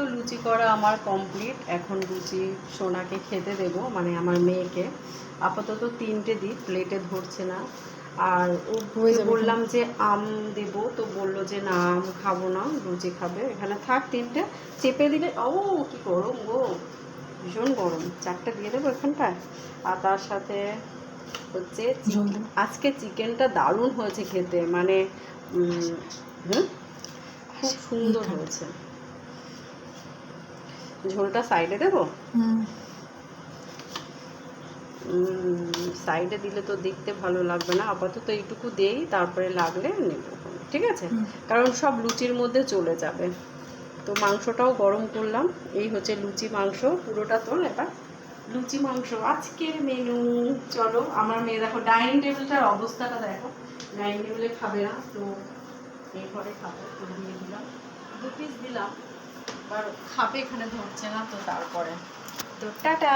তো লুচি করা আমার কমপ্লিট। এখন লুচি সোনাকে খেতে দেব, মানে আমার মেয়েকে। আপাতত 3টে দিই, প্লেটে ধরছে না। আর ওকে বললাম যে আম দেব, তো বললো যে না আম খাবো না, লুচি খাবে। এখানে থাক 3টে চেপে দিলে। ও কি গরম গো, ভীষণ গরম। 4টে দিয়ে দেবো এখানটায়। আর তার সাথে হচ্ছে আজকে চিকেনটা দারুণ হয়েছে খেতে, মানে খুব সুন্দর হয়েছে। ঝোলটা সাইডে দেবো, সাইডে দিলে তো দেখতে ভালো লাগবে না, আপাতত এইটুকু দেই, তারপরে লাগলে নেব, ঠিক আছে? কারণ সব লুচির মধ্যে চলে যাবে। তো মাংসটাও গরম করলাম। এই হচ্ছে লুচি মাংস, পুরোটা তোল এবার। লুচি মাংস আজকের মেনু। চলো, আমার মেয়ে দেখো ডাইনিং টেবিলটার অবস্থাটা দেখো। ডাইনিং টেবিলে খাবে না, তো এই ঘরে খাবে। দিয়ে দিলাম 2 পিস দিলাম, এবার খাবে, এখানে ধরছে না, তো তারপরে তো টাটা।